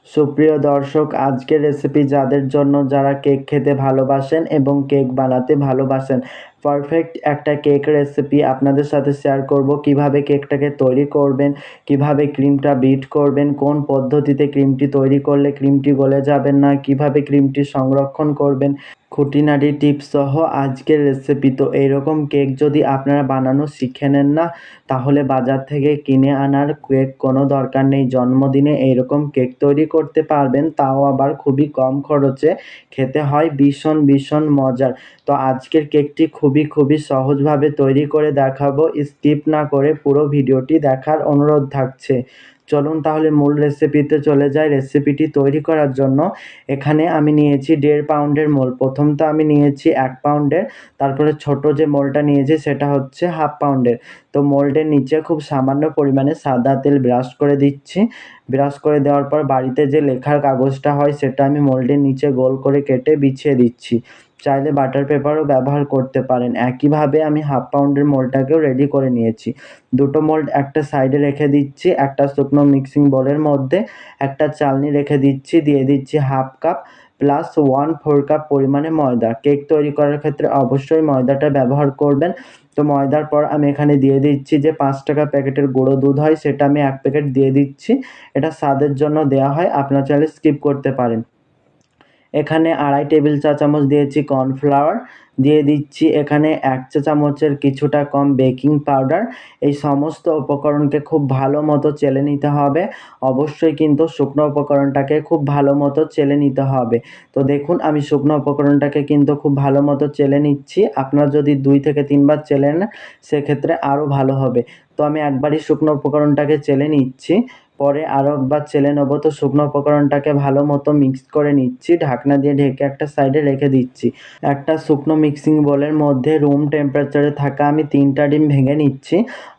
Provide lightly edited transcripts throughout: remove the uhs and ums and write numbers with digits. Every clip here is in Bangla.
সুপ্রিয় দর্শক, আজকের রেসিপি যাদের জন্য যারা কেক খেতে ভালোবাসেন এবং কেক বানাতে ভালোবাসেন, পারফেক্ট একটা কেক রেসিপি আপনাদের সাথে শেয়ার করব। কিভাবে কেকটাকে তৈরি করবেন, কিভাবে ক্রিমটা বিট করবেন, কোন পদ্ধতিতে ক্রিমটি তৈরি করলে ক্রিমটি গলে যাবেন না, কিভাবে ক্রিমটি সংরক্ষণ করবেন, খুঁটিনাটি টিপস সহ আজকের রেসিপি। তো এইরকম কেক যদি আপনারা বানানো শিখে নেন না, তাহলে বাজার থেকে কিনে আনার কেক কোনো দরকার নেই। জন্মদিনে এইরকম কেক তৈরি করতে পারবেন, তাও আবার খুবই কম খরচে। খেতে হয় ভীষণ ভীষণ মজার। তো আজকের কেকটি খুবই সহজভাবে তৈরি করে দেখাবো। স্কিপ না করে পুরো ভিডিওটি দেখার অনুরোধ থাকছে। চলুন তাহলে মূল রেসিপিতে চলে যাই। রেসিপিটি তৈরি করার জন্য এখানে আমি নিয়েছি 1.5 পাউন্ডের মোল। প্রথমটা আমি নিয়েছি 1 পাউন্ডের, তারপরে ছোট যে মোলটা নিয়েছি সেটা হচ্ছে 1/2 পাউন্ডের। তো মোল্ডের নিচে খুব সামান্য পরিমাণে সাদা তেল ব্রাশ করে দিচ্ছি। ব্রাশ করে দেওয়ার পর বাড়িতে যে লেখার কাগজটা হয় সেটা আমি মোল্ডের নিচে গোল করে কেটে বিছিয়ে দিচ্ছি। চাইলে বাটার পেপারও ব্যবহার করতে পারেন। একইভাবে আমি 1/2 পাউন্ডের মোল্ডটাকেও রেডি করে নিয়েছি। দুটো মোল্ড একটা সাইডে রেখে দিচ্ছি। একটা শুকনো মিক্সিং বোলের মধ্যে একটা চালনি রেখে দিচ্ছি, দিয়ে দিচ্ছি 1/2 কাপ প্লাস 1/4 কাপ পরিমাণে ময়দা। কেক তৈরি করার ক্ষেত্রে অবশ্যই ময়দাটা ব্যবহার করবেন। তো ময়দার পর আমি এখানে দিয়ে দিচ্ছি যে 5 টাকা প্যাকেটের গুঁড়ো দুধ হয়, সেটা আমি 1 প্যাকেট দিয়ে দিচ্ছি। এটা স্বাদের জন্য দেওয়া হয়, আপনারা চাইলে স্কিপ করতে পারেন। এখানে 2.5 টেবিল চা চামচ দিয়েছি কর্নফ্লাওয়ার, দিয়ে দিচ্ছি এখানে 1 চা চামচের কিছুটা কম বেকিং পাউডার। এই সমস্ত উপকরণকে খুব ভালো মতো চেলে নিতে হবে। অবশ্যই কিন্তু শুকনো উপকরণটাকে খুব ভালো মতো চেলে নিতে হবে। তো দেখুন আমি শুকনো উপকরণটাকে কিন্তু খুব ভালো মতো চেলে নিচ্ছি। আপনারা যদি 2 থেকে 3 বার চেলে নেন সেক্ষেত্রে আরও ভালো হবে। তো আমি একবারই শুকনো উপকরণটাকে চেলে নিচ্ছি, পরে আরও একবার চেলে নেবো। তো শুকনো উপকরণটাকে ভালো মতো মিক্স করে নিচ্ছি, ঢাকনা দিয়ে ঢেকে একটা সাইডে রেখে দিচ্ছি। একটা শুকনো মিক্সিং বোলের মধ্যে রুম টেম্পারেচারে থাকা আমি 3টা ডিম ভেঙে নিচ্ছি।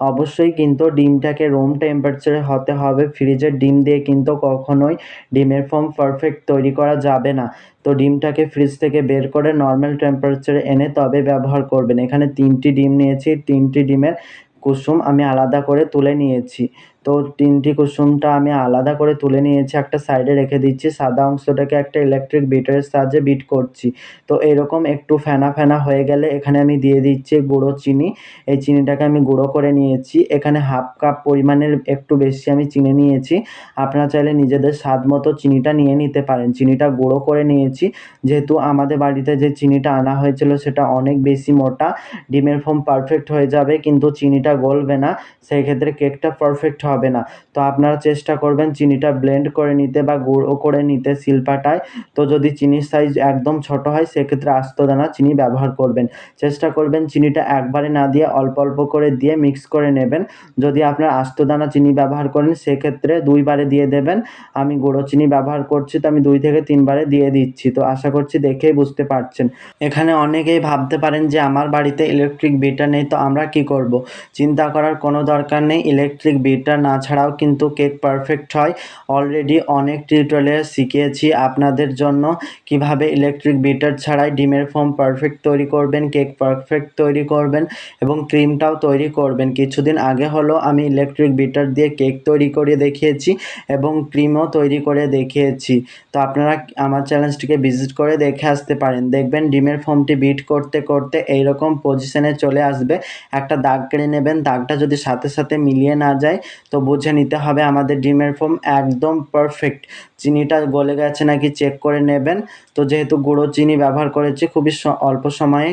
অবশ্যই কিন্তু ডিমটাকে রুম টেম্পারেচারে হতে হবে। ফ্রিজের ডিম দিয়ে কিন্তু কখনোই ডিমের ফর্ম পারফেক্ট তৈরি করা যাবে না। তো ডিমটাকে ফ্রিজ থেকে বের করে নর্মাল টেম্পারেচারে এনে তবে ব্যবহার করবেন। এখানে 3টি ডিম নিয়েছি, 3টি ডিমের কুসুম আমি আলাদা করে তুলে নিয়েছি। তো 3টি কুসুমটা আমি আলাদা করে তুলে নিয়েছি, একটা সাইডে রেখে দিচ্ছি। সাদা অংশটাকে একটা ইলেকট্রিক বিটারের সাহায্যে বিট করছি। তো এরকম একটু ফেনা ফেনা হয়ে গেলে এখানে আমি দিয়ে দিচ্ছি গুঁড়ো চিনি। এই চিনিটাকে আমি গুঁড়ো করে নিয়েছি। এখানে 1/2 কাপ পরিমাণের একটু বেশি আমি চিনি নিয়েছি। আপনারা চাইলে নিজেদের স্বাদ মতো চিনিটা নিয়ে নিতে পারেন। চিনিটা গুঁড়ো করে নিয়েছি, যেহেতু আমাদের বাড়িতে যে চিনিটা আনা হয়েছিল সেটা অনেক বেশি মোটা। ডিমের ফর্ম পারফেক্ট হয়ে যাবে কিন্তু চিনিটা গলবে না, সেই ক্ষেত্রে কেকটা পারফেক্ট হবে না। তো আপনারা চেষ্টা করবেন চিনিটা ব্লেন্ড করে নিতে বা গুঁড়ো করে নিতে শিলপাটায়। তো যদি চিনির সাইজ একদম ছোট হয় সেক্ষেত্রে আস্ত দানা চিনি ব্যবহার করবেন। চেষ্টা করবেন চিনিটা একবারে না দিয়ে অল্প অল্প করে দিয়ে মিক্স করে নেবেন। যদি আপনারা আস্ত দানা চিনি ব্যবহার করেন সেক্ষেত্রে 2 বারে দিয়ে দেবেন। আমি গুঁড়ো চিনি ব্যবহার করছি, তো আমি 2 থেকে 3 বারে দিয়ে দিচ্ছি। তো আশা করছি দেখেই বুঝতে পারছেন। এখানে অনেকেই ভাবতে পারেন যে আমার বাড়িতে ইলেকট্রিক বিটার নেই, তো আমরা কি করব? চিন্তা করার কোনো দরকার নেই। ইলেকট্রিক বিটার না ছাড়াও কিন্তু কেক পারফেক্ট হয়। অলরেডি অনেক টিউটোরিয়াল শিখিয়েছি আপনাদের জন্য কিভাবে ইলেকট্রিক বিটার ছাড়াই ডিমের ফর্ম পারফেক্ট তৈরি করবেন, কেক পারফেক্ট তৈরি করবেন এবং ক্রিমটাও তৈরি করবেন। কিছুদিন আগে হলো আমি ইলেকট্রিক বিটার দিয়ে কেক তৈরি করে দেখিয়েছি এবং ক্রিমও তৈরি করে দেখিয়েছি। তো আপনারা আমার চ্যানেলটিকে ভিজিট করে দেখে আসতে পারেন। দেখবেন ডিমের ফর্মটি বিট করতে করতে এইরকম পজিশনে চলে আসবে। একটা দাগ কেটে নেবেন। দাগটা যদি সাথে সাথে মিলিয়ে না যায় তো বুঝে নিতে হবে আমাদের ডিমের ফর্ম একদম পারফেক্ট। চিনিটা গলে গেছে নাকি চেক করে নেবেন। তো যেহেতু গুঁড়ো চিনি ব্যবহার করেছি, খুবই অল্প সময়ে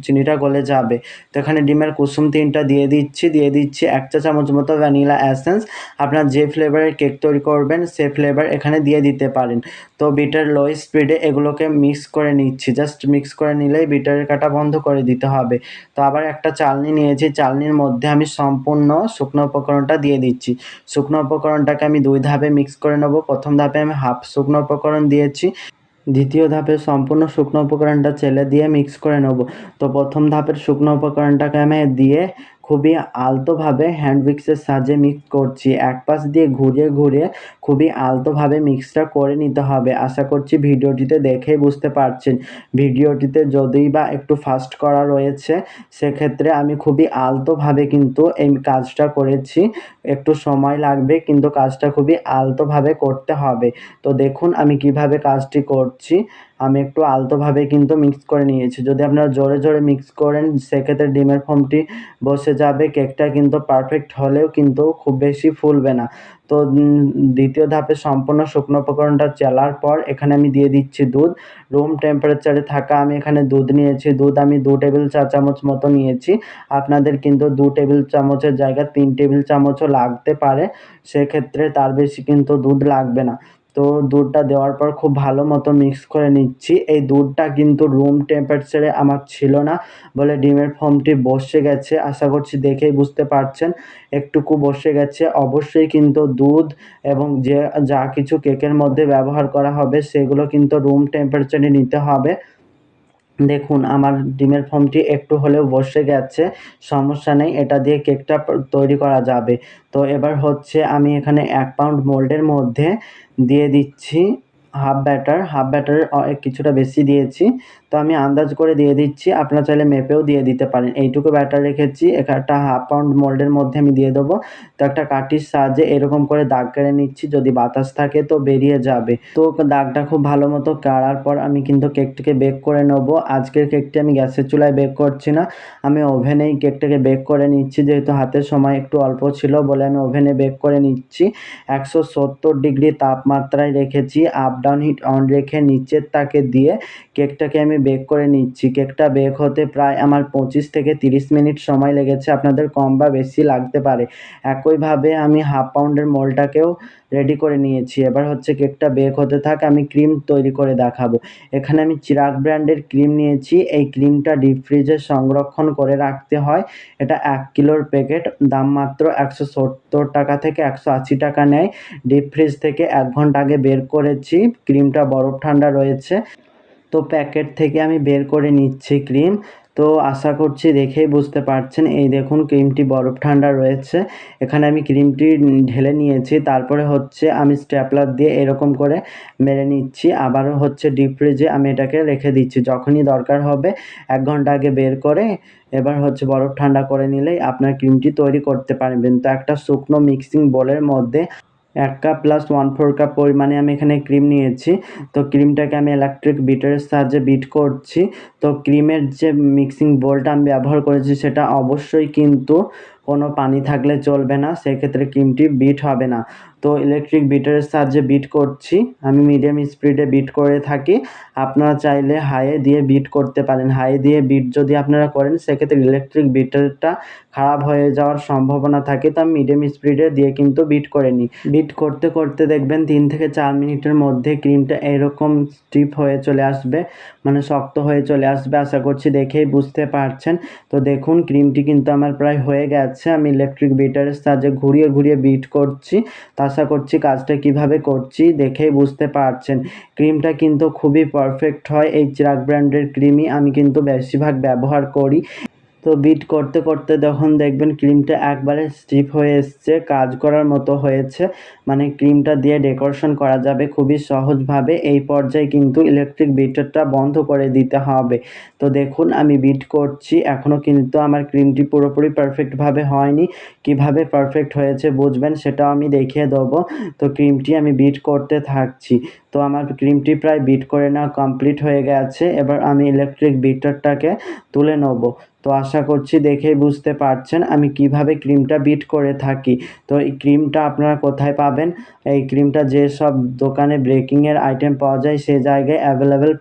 চিনিটা গলে যাবে। তো এখানে ডিমের কুসুম 3টা দিয়ে দিচ্ছি 1 চা চামচ মতো ভ্যানিলা এসেন্স। আপনার যে ফ্লেভারের কেক তৈরি করবেন সে ফ্লেভার এখানে দিয়ে দিতে পারেন। তো বিটার লো স্পিডে এগুলোকে মিক্স করে নিচ্ছি। জাস্ট মিক্স করে নিলেই বিটারের কাটা বন্ধ করে দিতে হবে। তো আবার একটা চালনি নিয়েছি, চালনির মধ্যে আমি সম্পূর্ণ শুকনো উপকরণটা দিয়ে দিচ্ছি। শুকনো উপকরণটাকে আমি 2 ধাপে মিক্স করে নেব। প্রথম ধাপে আমি হাফ শুকনো উপকরণ দিয়েছি, দ্বিতীয় ধাপে সম্পূর্ণ শুকনো উপকরণটা চেলে দিয়ে মিক্স করে নেব। তো প্রথম ধাপের শুকনো উপকরণটাকে আমি দিয়ে খুবই আলতোভাবে হ্যান্ড উইক্সের সাহায্যে মিক্স করছি। এক পাশ দিয়ে ঘুরিয়ে ঘুরিয়ে খুবই আলতোভাবে মিক্সটা করে নিতে হবে। আশা করছি ভিডিওটিতে দেখেই বুঝতে পারছেন। ভিডিওটিতে যদিই বা একটু ফাস্ট করা রয়েছে, সেক্ষেত্রে আমি খুবই আলতোভাবে কিন্তু এই কাজটা করেছি। একটু সময় লাগবে, কিন্তু কাজটা খুবই আলতোভাবে করতে হবে। তো দেখুন আমি কিভাবে কাজটি করছি। আমি একটু আলতোভাবে কিন্তু মিক্স করে নিয়েছি। যদি আপনারা জোরে জোরে মিক্স করেন, সেক্ষেত্রে ডিমের ফোমটি বসে যাবে। কেকটা কিন্তু পারফেক্ট হলেও কিন্তু খুব বেশি ফুলবে না। তো দ্বিতীয় ধাপে সম্পূর্ণ শুকনো উপকরণটা চালার পর এখানে আমি দিয়ে দিচ্ছি দুধ। রুম টেম্পারেচারে থাকা আমি এখানে দুধ নিয়েছি। দুধ আমি 2 টেবিল চা চামচ মতো নিয়েছি। আপনাদের কিন্তু 2 টেবিল চামচের জায়গায় 3 টেবিল চামচও লাগতে পারে। সেক্ষেত্রে তার বেশি কিন্তু দুধ লাগবে না। তো দুধটা দেওয়ার পর খুব ভালো মতো মিক্স করে নিচ্ছি। এই দুধটা কিন্তু রুম টেম্পারেচারে আমার ছিল না বলে ডিমের ফোমটি বসে গেছে। আশা করছি দেখেই বুঝতে পারছেন একটুকু বসে গেছে। অবশ্যই কিন্তু দুধ এবং যা কিছু কেকের মধ্যে ব্যবহার করা হবে সেগুলো কিন্তু রুম টেম্পারেচারে নিতে হবে। দেখুন আমার ডিমের ফোমটি একটু হলেও বসে গেছে, সমস্যা নেই, এটা দিয়ে কেকটা তৈরি করা যাবে। তো এবার হচ্ছে আমি এখানে 1 পাউন্ড মোল্ডের মধ্যে দিয়ে দিচ্ছি হাফ ব্যাটারের কিছুটা বেশি দিয়েছি। তো আমি আন্দাজ করে দিয়ে দিচ্ছি, আপনারা চাইলে মেপেও দিয়ে দিতে পারেন। এইটুকু ব্যাটার রেখেছি, একটা হাফ পাউন্ড মোল্ডের মধ্যে আমি দিয়ে দেবো। তো একটা কাঠির সাহায্যে এরকম করে দাগ কেটে নিচ্ছি, যদি বাতাস থাকে তো বেরিয়ে যাবে। তো দাগটা খুব ভালো মতো কাড়ার পর আমি কিন্তু কেকটিকে বেক করে নেবো। আজকের কেকটি আমি গ্যাসের চুলায় বেক করছি না, আমি ওভেনেই কেকটাকে বেক করে নিচ্ছি। যেহেতু হাতের সময় একটু অল্প ছিল বলে আমি ওভেনে বেক করে নিচ্ছি। 170 ডিগ্রি তাপমাত্রায় রেখেছি। আপ ডাউন হিট অন রেখে নিচের তাকে দিয়ে কেকটাকে আমি বেক করে নিচ্ছি। কেকটা বেক হতে প্রায় আমার 25 থেকে 30 মিনিট সময় লেগেছে, আপনাদের কম বা বেশি লাগতে পারে। একইভাবে আমি হাফ পাউন্ডের মোলটাকেও রেডি করে নিয়েছি। এবার হচ্ছে কেকটা বেক হতে থাক, আমি ক্রিম তৈরি করে দেখাবো। এখানে আমি চিরাগ ব্র্যান্ডের ক্রিম নিয়েছি। এই ক্রিমটা ডিপ ফ্রিজে সংরক্ষণ করে রাখতে হয়। এটা 1 কিলোর প্যাকেট, দাম মাত্র 170 টাকা থেকে 180 টাকা নেয়। ডিপ ফ্রিজ থেকে 1 ঘন্টা আগে বের করেছি, ক্রিমটা বরফ ঠান্ডা রয়েছে। তো প্যাকেট থেকে আমি বের করে নিচ্ছি ক্রিম। তো আশা করছি দেখেই বুঝতে পারছেন, এই দেখুন ক্রিমটি বরফ ঠান্ডা রয়েছে। এখানে আমি ক্রিমটি ঢেলে নিয়েছি, তারপরে হচ্ছে আমি স্ট্যাপলার দিয়ে এরকম করে মেরে নিচ্ছি। আবারও হচ্ছে ডিপ ফ্রিজে আমি এটাকে রেখে দিচ্ছি, যখনই দরকার হবে 1 ঘন্টা আগে বের করে এবার হচ্ছে বরফ ঠান্ডা করে নিলেই আপনার ক্রিমটি তৈরি করতে পারবেন। তো একটা শুকনো মিক্সিং বোলের মধ্যে 1 কাপ প্লাস 1/4 কাপ পরিমাণে আমি এখানে ক্রিম নিয়েছি। তো ক্রিমটাকে আমি ইলেকট্রিক বিটারের সাহায্যে বিট করছি। তো ক্রিমের যে মিক্সিং বোলটা আমি ব্যবহার করেছি সেটা অবশ্যই কিন্তু কোনো পানি থাকলে চলবে না, সেক্ষেত্রে ক্রিমটি বিট হবে না। তো ইলেকট্রিক বিটারের সাহায্যে বিট করছি, আমি মিডিয়াম স্পিডে বিট করে থাকি। আপনারা চাইলে হাইয়ে দিয়ে বিট করতে পারেন। হাই দিয়ে বিট যদি আপনারা করেন, সেক্ষেত্রে ইলেকট্রিক বিটারটা খারাপ হয়ে যাওয়ার সম্ভাবনা থাকে। তো আমি মিডিয়াম স্পিডে দিয়ে কিন্তু বিট করে নিই। বিট করতে করতে দেখবেন 3 থেকে 4 মিনিটের মধ্যে ক্রিমটা এরকম স্টিফ হয়ে চলে আসবে, মানে শক্ত হয়ে চলে আসবে। আশা করছি দেখেই বুঝতে পারছেন। তো দেখুন ক্রিমটি কিন্তু আমার প্রায় হয়ে গেছে। আমি ইলেকট্রিক বিটারের সাহায্যে ঘুরিয়ে ঘুরিয়ে বিট করছি। তো আশা করছি কাজটা কিভাবে করছি দেখেই বুঝতে পারছেন। ক্রিমটা কিন্তু খুবই পারফেক্ট হয়। এই চিরাগ ব্র্যান্ডের ক্রিমই আমি কিন্তু বেশিরভাগ ব্যবহার করি। তো বিট করতে করতে যখন দেখবেন ক্রিমটা একবারে স্টিফ হয়ে এসছে, কাজ করার মতো হয়েছে, মানে ক্রিমটা দিয়ে ডেকোরেশন করা যাবে খুবই সহজভাবে। এই পর্যায়ে কিন্তু ইলেকট্রিক বিটারটা বন্ধ করে দিতে হবে। তো দেখুন আমি বিট করছি, এখনও কিন্তু আমার ক্রিমটি পুরোপুরি পারফেক্টভাবে হয়নি। কিভাবে পারফেক্ট হয়েছে বুঝবেন সেটাও আমি দেখিয়ে দেবো। তো ক্রিমটি আমি বিট করতে থাকছি। তো আমার ক্রিমটি প্রায় বিট করে নেওয়া কমপ্লিট হয়ে গেছে। এবার আমি ইলেকট্রিক বিটারটাকে তুলে নেব। তো আশা করছি দেখেই বুঝতে পারছেন আমি কিভাবে ক্রিমটা বিট করে থাকি। তো এই ক্রিমটা আপনারা কোথায় পাবেন? এই ক্রিমটা যেসব দোকানে বেকিংয়ের আইটেম পাওয়া যায় সে জায়গায় অ্যাভেলেবেল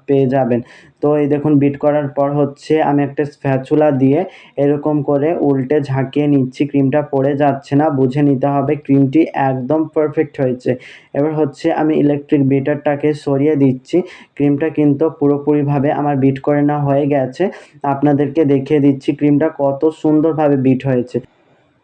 পেয়ে যাবেন। তো এই দেখুন বিট করার পর হচ্ছে আমি একটা স্প্যাচুলা দিয়ে এরকম করে উল্টে ঝাঁকিয়ে নিচ্ছি, ক্রিমটা পড়ে যাচ্ছে না, বুঝে নিতে হবে ক্রিমটি একদম পারফেক্ট হয়েছে। এবার হচ্ছে আমি ইলেকট্রিক বিটারটাকে সরিয়ে দিচ্ছি। ক্রিমটা কিন্তু পুরোপুরিভাবে আমার বিট করে নেওয়া হয়ে গেছে। আপনাদেরকে দেখিয়ে দিচ্ছি ক্রিমটা কত সুন্দরভাবে বিট হয়েছে।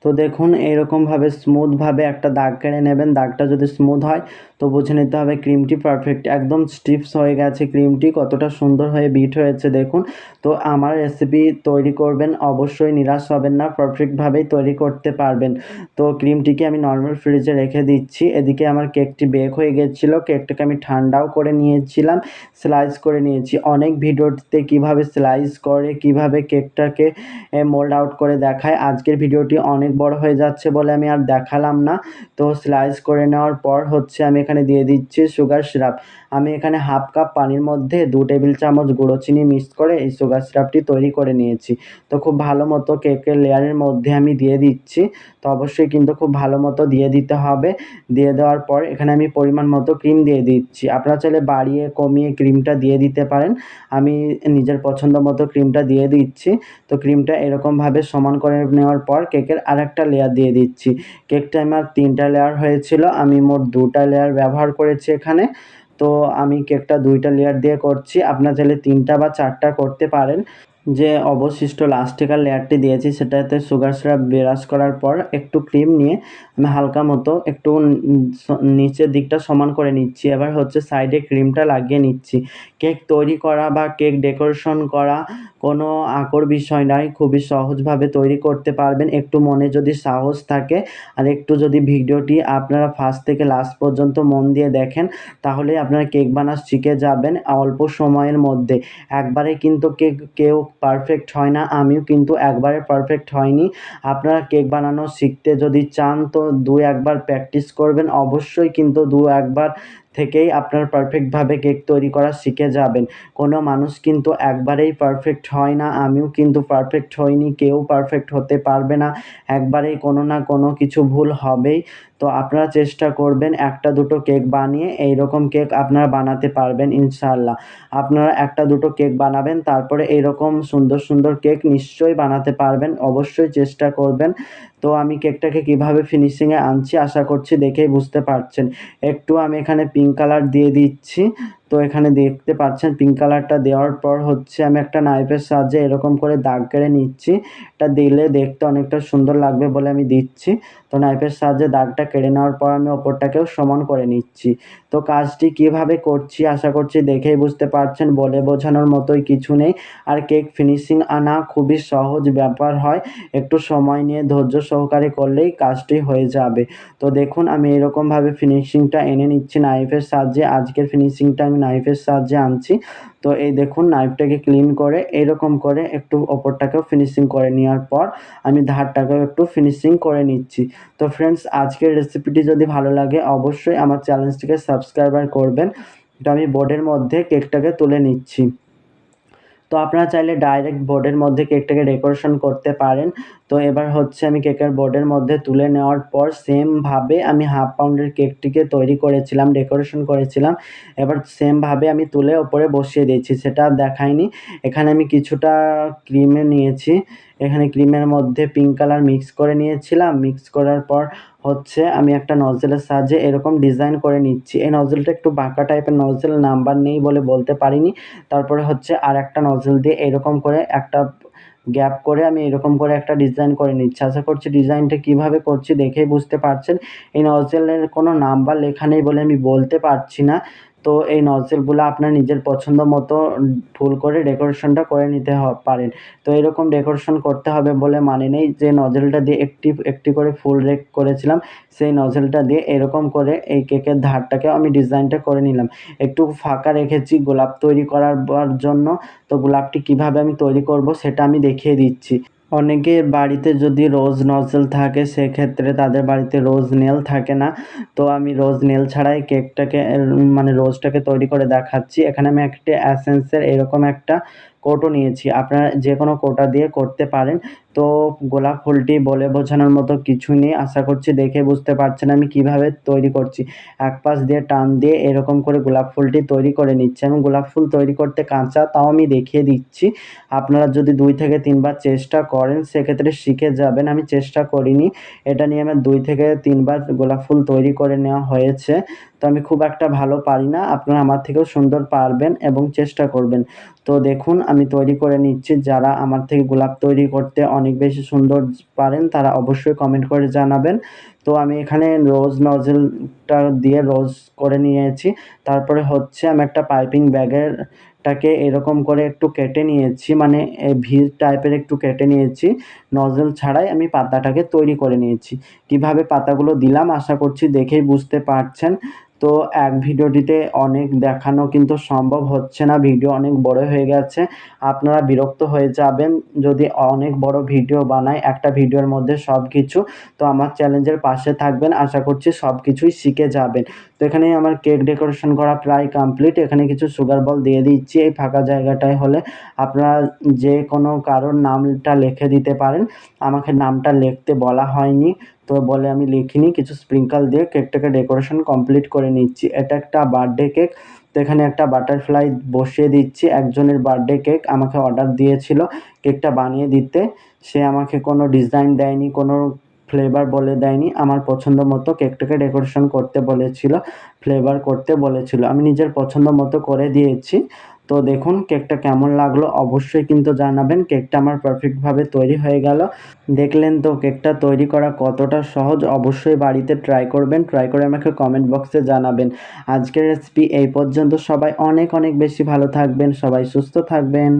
তো দেখুন এরকমভাবে স্মুথভাবে একটা দাগ কেটে নেবেন। দাগটা যদি স্মুথ হয় তো বুঝে নিতে হবে ক্রিমটি পারফেক্ট। একদম স্টিফস হয়ে গেছে ক্রিমটি, কতটা সুন্দর হয়ে বিট হয়েছে দেখুন। তো আমার রেসিপি তৈরি করবেন, অবশ্যই নিরাশ হবেন না, পারফেক্টভাবেই তৈরি করতে পারবেন। তো ক্রিমটিকে আমি নর্মাল ফ্রিজে রেখে দিচ্ছি। এদিকে আমার কেকটি বেক হয়ে গিয়েছিলো, কেকটাকে আমি ঠান্ডাও করে নিয়েছিলাম, স্লাইস করে নিয়েছি। অনেক ভিডিওতে কীভাবে স্লাইস করে, কীভাবে কেকটাকে মোল্ড আউট করে দেখায়। আজকের ভিডিওটি অনেক বড় হয়ে যাচ্ছে বলে আমি আর দেখালাম না। তো স্লাইস করে নেওয়ার পর হচ্ছে আমি এখানে দিয়ে দিচ্ছি সুগার সিরাপ। আমি এখানে হাফ কাপ পানির মধ্যে 2 টেবিল চামচ গুঁড়ো চিনি মিক্স করে এই সুগার সিরাপটি তৈরি করে নিয়েছি। তো খুব ভালো মতো কেকের লেয়ারের মধ্যে আমি দিয়ে দিচ্ছি। তো অবশ্যই কিন্তু খুব ভালো মতো দিয়ে দিতে হবে। দিয়ে দেওয়ার পর এখানে আমি পরিমাণ মতো ক্রিম দিয়ে দিচ্ছি। আপনারা চাইলে বাড়িয়ে কমিয়ে ক্রিমটা দিয়ে দিতে পারেন। আমি নিজের পছন্দ মতো ক্রিমটা দিয়ে দিচ্ছি। তো ক্রিমটা এরকমভাবে সমান করে নেওয়ার পর কেকের আরেকটা লেয়ার দিয়ে দিচ্ছি। কেকটা আমার 3টা লেয়ার হয়েছিল, আমি মোট 2টা লেয়ার ব্যবহার করেছি এখানে। তো আমি কেকটা 2টা লেয়ার দিয়ে করছি, আপনারা চাইলে 3টা বা 4টা করতে পারেন। যে অবশিষ্ট লাস্টেকার লেয়ারটি দিয়েছি সেটাতে সুগার সিরাপ ব্রাশ করার পর একটু ক্রিম নিয়ে আমি হালকা মতো একটু নিচের দিকটা সমান করে নিচ্ছি। এবার হচ্ছে সাইডে ক্রিমটা লাগিয়ে নিচ্ছি। কেক তৈরি করা বা কেক ডেকোরেশন করা কোনো আকর বিষয় নয়, খুবই সহজভাবে তৈরি করতে পারবেন একটু মনে যদি সাহস থাকে। আর একটু যদি ভিডিওটি আপনারা ফার্স্ট থেকে লাস্ট পর্যন্ত মন দিয়ে দেখেন তাহলেই আপনারা কেক বানানো শিখে যাবেন অল্প সময়ের মধ্যে। একবারে কিন্তু কেউ পারফেক্ট হয় না, আমিও কিন্তু একবারে পারফেক্ট হয়নি। আপনারা কেক বানানো শিখতে যদি চান তো 2-1 বার প্র্যাকটিস করবেন, অবশ্যই কিন্তু 2-1 বার থেকেই আপনার পারফেক্টভাবে কেক তৈরি করা শিখে যাবেন। কোনো মানুষ কিন্তু একবারেই পারফেক্ট হয় না, আমিও কিন্তু পারফেক্ট হইনি, কেউ পারফেক্ট হতে পারবে না। একবারেই কোনো না কোনো কিছু ভুল হবেই। তো আপনারা চেষ্টা করবেন 1টা-2টো কেক বানিয়ে এইরকম কেক আপনারা বানাতে পারবেন ইনশাআল্লাহ। আপনারা 1টা-2টো কেক বানাবেন, তারপরে এইরকম সুন্দর সুন্দর কেক নিশ্চয়ই বানাতে পারবেন, অবশ্যই চেষ্টা করবেন। তো আমি কেকটাকে কীভাবে ফিনিশিংয়ে আনছি আশা করছি দেখেই বুঝতে পারছেন। একটু আমি এখানে পিঙ্ক কালার দিয়ে দিচ্ছি। তো এখানে দেখতে পাচ্ছেন পিঙ্ক কালারটা দেওয়ার পর হচ্ছে আমি একটা নাইফের সাহায্যে এরকম করে দাগ কেটে নিচ্ছি। এটা দিলে দেখতে অনেকটা সুন্দর লাগবে বলে আমি দিচ্ছি। তো নাইফের সাহায্যে দাগটা কেটে নেওয়ার পর আমি ওপরটাকেও সমান করে নিচ্ছি। তো কাজটি কীভাবে করছি আশা করছি দেখেই বুঝতে পারছেন, বলে বোঝানোর মতোই কিছু নেই। আর কেক ফিনিশিং আনা খুবই সহজ ব্যাপার হয়, একটু সময় নিয়ে ধৈর্য সহকারে করলেই কাজটি হয়ে যাবে। তো দেখুন আমি এরকমভাবে ফিনিশিংটা এনে নিচ্ছি নাইফের সাহায্যে। আজকের ফিনিশিংটা আমি নাইফের সাহায্যে আনছি। তো এই দেখুন নাইফটাকে ক্লিন করে এরকম করে একটু ওপরটাকেও ফিনিশিং করে নেওয়ার পর আমি ধারটাকেও একটু ফিনিশিং করে নিচ্ছি। তো ফ্রেন্ডস আজকের রেসিপিটি যদি ভালো লাগে অবশ্যই আমার চ্যানেলটিকে সাবস্ক্রাইব করবেন। তো আমি বোর্ডের মধ্যে কেকটাকে তুলে নিচ্ছি। তো আপনারা চাইলে ডাইরেক্ট বোর্ডের মধ্যে কেকটাকে ডেকোরেশন করতে পারেন। তো এবার হচ্ছে আমি কেকের বোর্ডের মধ্যে তুলে নেওয়ার পর সেমভাবে আমি হাফ পাউন্ডের কেকটিকে তৈরি করেছিলাম, ডেকোরেশন করেছিলাম। এবার সেমভাবে আমি তুলে ওপরে বসিয়ে দিয়েছি, সেটা আর দেখাইনি। এখানে আমি কিছুটা ক্রিমে নিয়েছি, এখানে ক্রিমের মধ্যে পিঙ্ক কালার মিক্স করে নিয়েছিলাম। মিক্স করার পর হচ্ছে আমি একটা নজেলের সাহায্যে এরকম ডিজাইন করে নিচ্ছি। এই নজেলটা একটু বাঁকা টাইপের নজেল, নাম্বার নেই বলে বলতে পারিনি। তারপরে হচ্ছে আরেকটা নজেল দিয়ে এরকম করে একটা গ্যাপ করে আমি এরকম করে একটা ডিজাইন করে নিচ্ছি। আশা করছি ডিজাইনটা কীভাবে করছি দেখেই বুঝতে পারছেন। এই নজেলের কোনো নাম্বার লেখা নেই বলে আমি বলতে পারছি না। তো এই নজেলগুলো আপনার নিজের পছন্দ মতো ফুল করে ডেকোরেশনটা করে নিতে পারেন। তো এরকম ডেকোরেশন করতে হবে বলে মানে নেই, যে নজেলটা দিয়ে একটি করে ফুল করেছিলাম সেই নজেলটা দিয়ে এরকম করে এই কেকের ধারটাকেও আমি ডিজাইনটা করে নিলাম। একটু ফাঁকা রেখেছি গোলাপ তৈরি করার জন্য। তো গোলাপটি কীভাবে আমি তৈরি করব সেটা আমি দেখিয়ে দিচ্ছি। অনেকের বাড়িতে যদি রোজ নজেল থাকে সেক্ষেত্রে তাদের বাড়িতে রোজ নেল থাকে না। তো আমি রোজ নেল ছাড়াই কেকটাকে মানে রোজটাকে তৈরি করে দেখাচ্ছি। এখানে আমি একটা অ্যাসেন্সের এরকম একটা কৌটো নিয়েছি, আপনারা যে কোনো কৌটা দিয়ে করতে পারেন। তো গোলাপ ফুলটি বলে বোঝানোর মতো কিছু নেই, আশা করছি দেখে বুঝতে পারছেন আমি কীভাবে তৈরি করছি। এক পাশ দিয়ে টান দিয়ে এরকম করে গোলাপ ফুলটি তৈরি করে নিচ্ছি। এবং গোলাপ ফুল তৈরি করতে কাঁচা, তাও আমি দেখিয়ে দিচ্ছি। আপনারা যদি 2 থেকে 3 বার চেষ্টা করেন সেক্ষেত্রে শিখে যাবেন। আমি চেষ্টা করিনি, এটা নিয়ে আমার 2 থেকে 3 বার গোলাপ ফুল তৈরি করে নেওয়া হয়েছে। তো আমি খুব একটা ভালো পারি না, আপনারা আমার থেকেও সুন্দর পারবেন এবং চেষ্টা করবেন। তো দেখুন আমি তৈরি করে নিচ্ছি। যারা আমার থেকে গোলাপ তৈরি করতে অনেক বেশি সুন্দর পারেন তারা অবশ্যই কমেন্ট করে জানাবেন। তো আমি এখানে রোজ নজেলটা দিয়ে রোজ করে নিয়েছি। তারপরে হচ্ছে আমি একটা পাইপিং ব্যাগেরটাকে এরকম করে একটু কেটে নিয়েছি, মানে ভি টাইপের একটু কেটে নিয়েছি। নজেল ছাড়াই আমি পাতাটাকে তৈরি করে নিয়েছি। কিভাবে পাতাগুলো দিলাম আশা করছি দেখেই বুঝতে পারছেন। তো এক ভিডিওটিতে অনেক দেখানো কিন্তু সম্ভব হচ্ছে না, ভিডিও অনেক বড় হয়ে গেছে। আপনারা বিরক্ত হয়ে যাবেন যদি অনেক বড় ভিডিও বানাই একটা ভিডিওর মধ্যে সব কিছু। তো আমার চ্যালেঞ্জের পাশে থাকবেন, আশা করছি সব কিছুই শিখে যাবেন। তো এখানে আমার কেক ডেকোরেশন করা প্রায় কমপ্লিট। এখানে কিছু সুগার বল দিয়ে দিচ্ছি এই ফাঁকা জায়গাটায়। হলে আপনারা যে কোনো কারোর নামটা লিখে দিতে পারেন। আমাকে নামটা লিখতে বলা হয়নি, তো বলে আমি লিখিনি। কিছু স্প্রিঙ্কল দিয়ে কেকটাকে ডেকোরেশন কমপ্লিট করে নিচ্ছি। এটা একটা বার্থডে কেক। তো এখানে একটা বাটারফ্লাই বসিয়ে দিচ্ছি। একজনের বার্থডে কেক আমাকে অর্ডার দিয়েছিল কেকটা বানিয়ে দিতে। সে আমাকে কোনো ডিজাইন দেয়নি, কোনো ফ্লেভার বলে দেয়নি। আমার পছন্দ মতো কেকটাকে ডেকোরেশন করতে বলেছিল, ফ্লেভার করতে বলেছিল। আমি নিজের পছন্দ মতো করে দিয়েছি। তো দেখুন কেকটা কেমন লাগলো অবশ্যই কিন্তু জানাবেন। কেকটা আমার পারফেক্টভাবে তৈরি হয়ে গেল। দেখলেন তো কেকটা তৈরি করা কতটা সহজ। অবশ্যই বাড়িতে ট্রাই করবেন, ট্রাই করে আমাকে কমেন্ট বক্সে জানাবেন। আজকের রেসিপি এই পর্যন্ত। সবাই অনেক অনেক বেশি ভালো থাকবেন, সবাই সুস্থ থাকবেন।